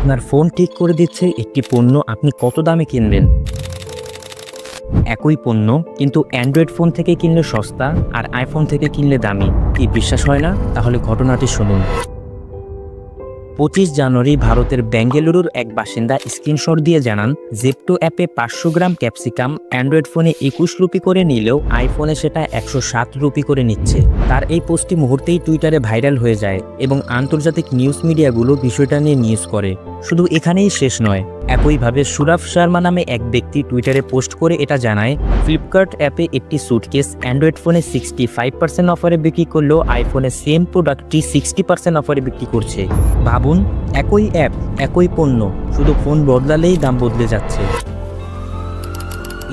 আপনার ফোন ঠিক করে দিচ্ছে একটি পণ্য আপনি কত দামে কিনবেন। একই পণ্য কিন্তু অ্যান্ড্রয়েড ফোন থেকে কিনলে সস্তা আর আইফোন থেকে কিনলে দামি। কি বিশ্বাস হয় না? তাহলে ঘটনাটি শুনুন। 25 জানুয়ারি ভারতের বেঙ্গালুরুর এক বাসিন্দা স্ক্রিনশট দিয়ে জানান, জেপ্টো অ্যাপে 500 গ্রাম ক্যাপসিকাম অ্যান্ড্রয়েড ফোনে 21 রুপি করে নিলেও আইফোনে সেটা 107 রুপি করে নিচ্ছে। তার এই পোস্টটি মুহূর্তেই টুইটারে ভাইরাল হয়ে যায় এবং আন্তর্জাতিক নিউজ মিডিয়াগুলো বিষয়টা নিয়ে নিউজ করে। শুধু এখানেই শেষ নয়, একইভাবে সুরাভ শর্মা নামে এক ব্যক্তি টুইটারে পোস্ট করে এটা জানায়, ফ্লিপকার্ট অ্যাপে একটি স্যুটকেস অ্যান্ড্রয়েড ফোনে 65% অফারে বিক্রি করলেও আইফোনে সেম প্রোডাক্টটি 60% অফারে বিক্রি করছে। ভাবুন, একই অ্যাপ, একই পণ্য, শুধু ফোন বদলালেই দাম বদলে যাচ্ছে।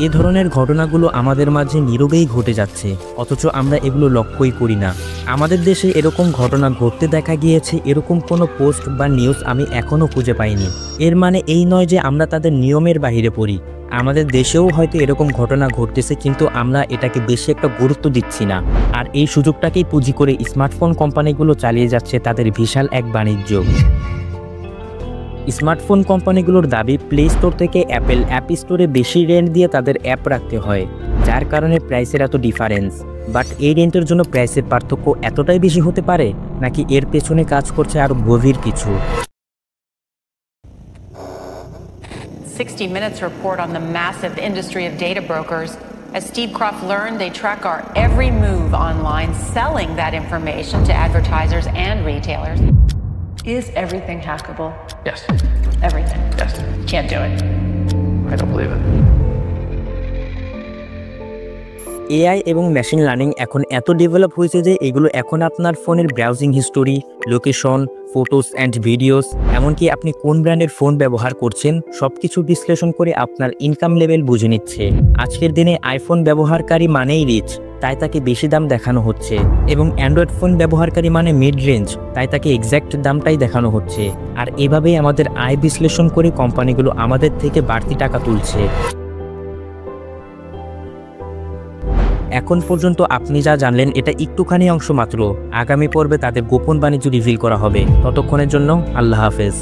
এ ধরনের ঘটনাগুলো আমাদের মাঝে নীরবেই ঘটে যাচ্ছে, অথচ আমরা এগুলো লক্ষ্যই করি না। আমাদের দেশে এরকম ঘটনা ঘটতে দেখা গিয়েছে এরকম কোনো পোস্ট বা নিউজ আমি এখনও খুঁজে পাইনি। এর মানে এই নয় যে আমরা তাদের নিয়মের বাইরে পড়ি। আমাদের দেশেও হয়তো এরকম ঘটনা ঘটতেছে, কিন্তু আমরা এটাকে বেশি একটা গুরুত্ব দিচ্ছি না। আর এই সুযোগটাকেই পুঁজি করে স্মার্টফোন কোম্পানিগুলো চালিয়ে যাচ্ছে তাদের বিশাল এক বাণিজ্য। স্মার্টফোন কোম্পানিগুলোর দাবি, প্লে স্টোর থেকে অ্যাপেল অ্যাপ স্টোরে বেশি রেন্ট দিয়ে তাদের অ্যাপ রাখতে হয়, যার কারণে প্রাইসের এত ডিফারেন্স। বাট এই রেন্টের জন্য প্রাইসের পার্থক্য এতটাই বেশি হতে পারে, নাকি এর পেছনে কাজ করছে আরও গভীর কিছু? 60 Minutes report on the massive industry of data brokers. As Steve Croft learned, they track our every move online, selling that information to advertisers and retailers. Is everything hackable? Yes. Everything? Yes. Can't do it. I don't believe it. AI এবং machine learning এখন এত develop হয়েছে যে এগুলো এখন আপনার ফোনের browsing history, location, photos and videos, এমনকি আপনি কোন ব্র্যান্ডের ফোন ব্যবহার করছেন সবকিছু বিশ্লেষণ করে আপনার ইনকাম লেভেল বুঝে নিচ্ছে। আজকের দিনে আইফোন ব্যবহারকারী মানেই রিচ, তাই তাকে বেশি দাম দেখানো হচ্ছে, এবং অ্যান্ড্রয়েড ফোন ব্যবহারকারী মানে মিড রেঞ্জ, তাই তাকে এক্স্যাক্ট দামটাই দেখানো হচ্ছে। আর এভাবেই আমাদের আয় বিশ্লেষণ করে কোম্পানিগুলো আমাদের থেকে বাড়তি টাকা তুলছে। এখন পর্যন্ত আপনি যা জানলেন এটা একটুখানি অংশ মাত্র। আগামী পর্বে তাদের গোপন বাণিজ্য রিভিল করা হবে। ততক্ষণের জন্য আল্লাহ হাফেজ।